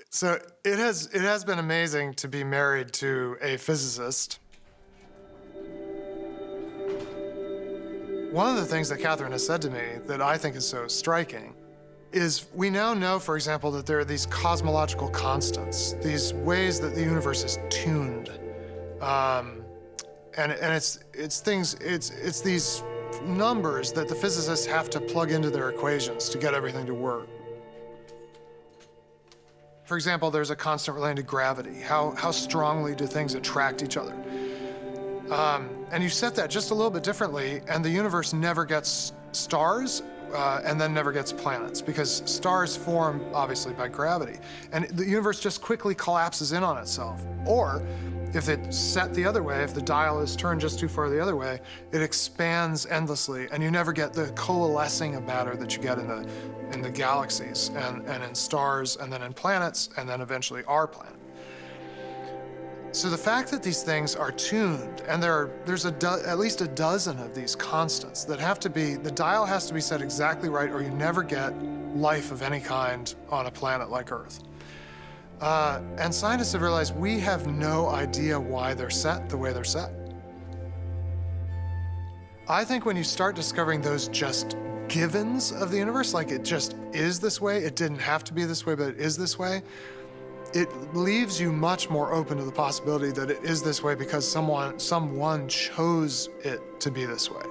So it has been amazing to be married to a physicist. One of the things that Catherine has said to me that I think is so striking is we now know, for example, that there are these cosmological constants, these ways that the universe is tuned. And it's these numbers that the physicists have to plug into their equations to get everything to work. For example, there's a constant related to gravity. How strongly do things attract each other? And you set that just a little bit differently, and the universe never gets stars and then never gets planets, because stars form, obviously, by gravity. And the universe just quickly collapses in on itself. Or, if it's set the other way, if the dial is turned just too far the other way, it expands endlessly, and you never get the coalescing of matter that you get in the galaxies, and in stars, and then in planets, and then eventually our planet. So the fact that these things are tuned, and there's at least a dozen of these constants that have to be, the dial has to be set exactly right, or you never get life of any kind on a planet like Earth. And scientists have realized we have no idea why they're set the way they're set. I think when you start discovering those just givens of the universe, like it just is this way, it didn't have to be this way, but it is this way, it leaves you much more open to the possibility that it is this way because someone chose it to be this way.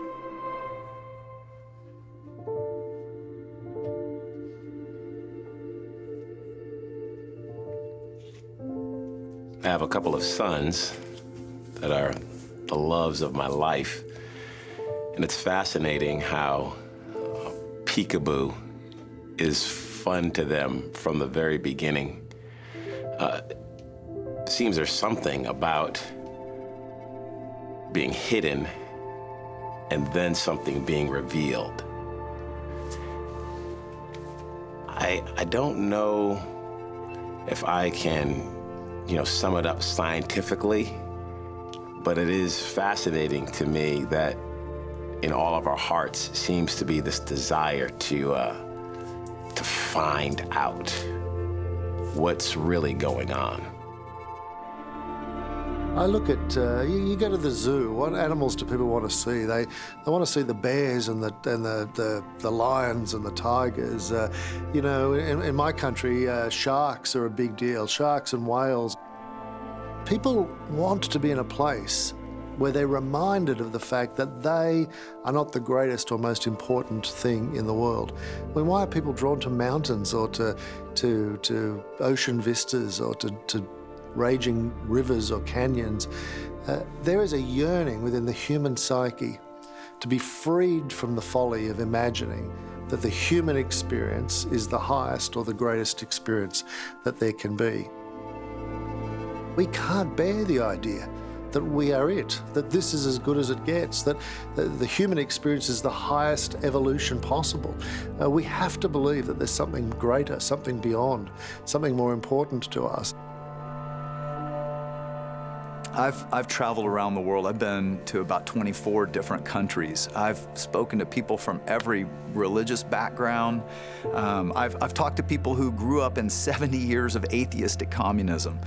I have a couple of sons that are the loves of my life, and it's fascinating how peekaboo is fun to them from the very beginning. It seems there's something about being hidden and then something being revealed. I don't know if I can, sum it up scientifically, but it is fascinating to me that in all of our hearts seems to be this desire to find out what's really going on. I look at, you go to the zoo, what animals do people want to see? They want to see the bears and the lions and the tigers. In my country, sharks are a big deal, sharks and whales. People want to be in a place where they're reminded of the fact that they are not the greatest or most important thing in the world. Why are people drawn to mountains or to ocean vistas or to raging rivers or canyons? There is a yearning within the human psyche to be freed from the folly of imagining that the human experience is the highest or the greatest experience that there can be. We can't bear the idea that we are it, that this is as good as it gets, that the human experience is the highest evolution possible. We have to believe that there's something greater, something beyond, something more important to us. I've traveled around the world. I've been to about 24 different countries. I've spoken to people from every religious background. I've talked to people who grew up in 70 years of atheistic communism.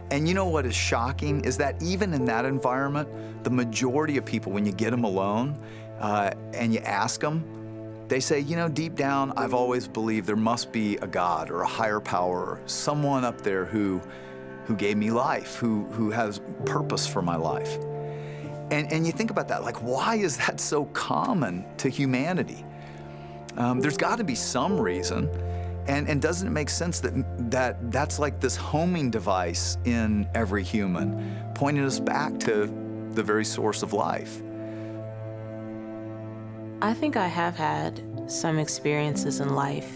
And you know what is shocking is that even in that environment, the majority of people, when you get them alone and you ask them, they say, deep down, I've always believed there must be a God or a higher power, or someone up there who gave me life, who has purpose for my life. And you think about that, like, why is that so common to humanity? There's got to be some reason. And doesn't it make sense that's like this homing device in every human, pointing us back to the very source of life? I think I have had some experiences in life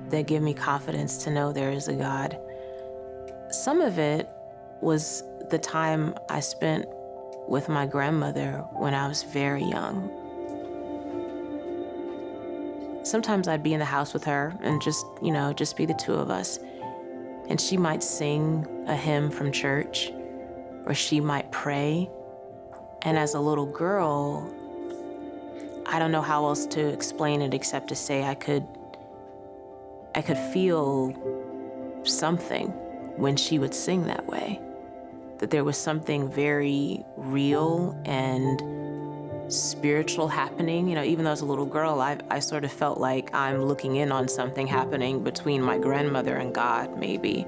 that give me confidence to know there is a God. Some of it was the time I spent with my grandmother when I was very young. Sometimes I'd be in the house with her and just be the two of us. And she might sing a hymn from church, or she might pray. And as a little girl, I don't know how else to explain it except to say I could feel something when she would sing that way. That there was something very real and spiritual happening. You know, even though as a little girl, I sort of felt like I'm looking in on something happening between my grandmother and God, maybe.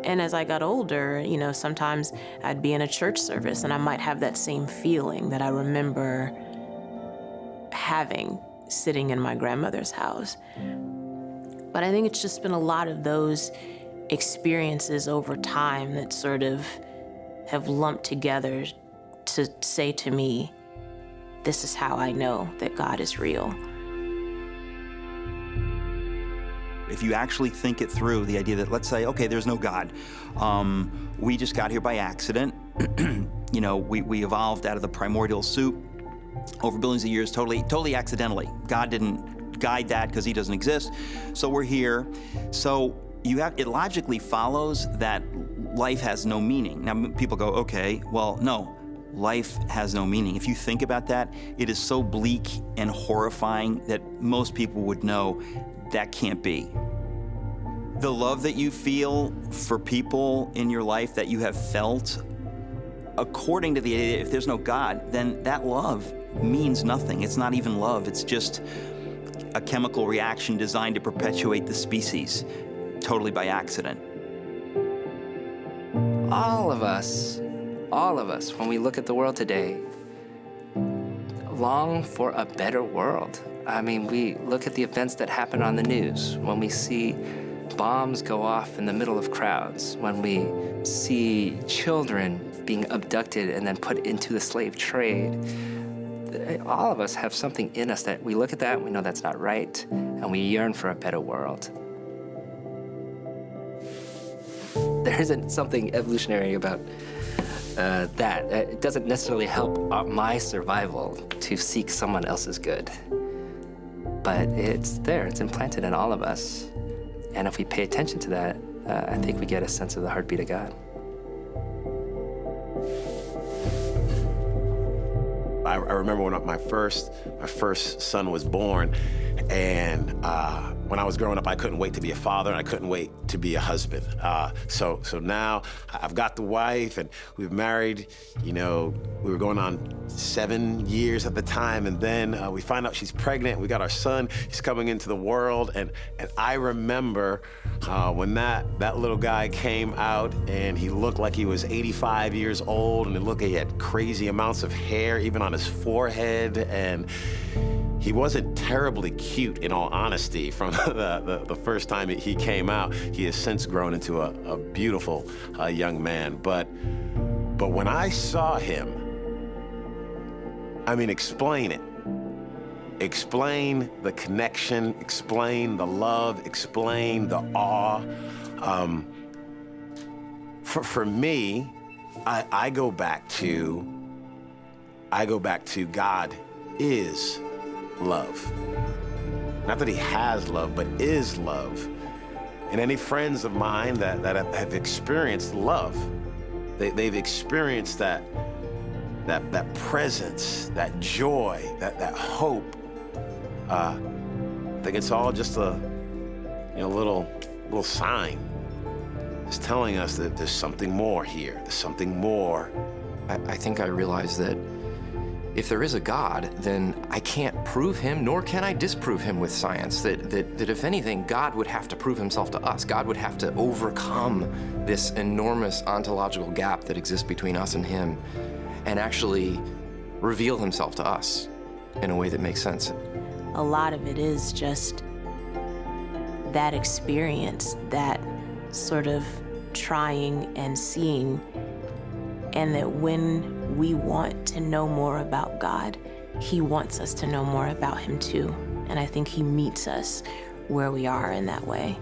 And as I got older, you know, sometimes I'd be in a church service and I might have that same feeling that I remember having sitting in my grandmother's house. But I think it's just been a lot of those experiences over time that sort of have lumped together to say to me, this is how I know that God is real. If you actually think it through, the idea that, let's say, okay, there's no God. We just got here by accident. You know, we evolved out of the primordial soup over billions of years, totally accidentally. God didn't guide that because he doesn't exist. So we're here. So it logically follows that life has no meaning. Now people go, okay, well, no, life has no meaning. If you think about that, it is so bleak and horrifying that most people would know that can't be. The love that you feel for people in your life that you have felt, according to the idea, if there's no God, then that love means nothing. It's not even love. It's just a chemical reaction designed to perpetuate the species, totally by accident. All of us, when we look at the world today, long for a better world. I mean, we look at the events that happen on the news, when we see bombs go off in the middle of crowds, when we see children being abducted and then put into the slave trade. All of us have something in us that we look at that and we know that's not right, and we yearn for a better world. There isn't something evolutionary about that. It doesn't necessarily help my survival to seek someone else's good. But it's there, it's implanted in all of us. And if we pay attention to that, I think we get a sense of the heartbeat of God. I remember when my first son was born, and when I was growing up, I couldn't wait to be a father, and I couldn't wait to be a husband. So now I've got the wife, and we've married, you know, we were going on 7 years at the time, and then we find out she's pregnant. We got our son, he's coming into the world, and I remember when that little guy came out, and he looked like he was 85 years old, and he had crazy amounts of hair, even on his forehead, and he wasn't terribly cute, in all honesty, from the first time he came out. He has since grown into a beautiful young man. But when I saw him, I mean, explain it. Explain the connection, explain the love, explain the awe. For me, I go back to God is love. Not that he has love, but is love. And any friends of mine that have experienced love, they've experienced that presence, that joy, that hope. I think it's all just a little sign. It's telling us that there's something more here. There's something more. I think I realized that if there is a God, then I can't prove him, nor can I disprove him with science. That if anything, God would have to prove himself to us. God would have to overcome this enormous ontological gap that exists between us and him and actually reveal himself to us in a way that makes sense. A lot of it is just that experience, that sort of trying and seeing, and that when we want to know more about God, he wants us to know more about him too. And I think he meets us where we are in that way.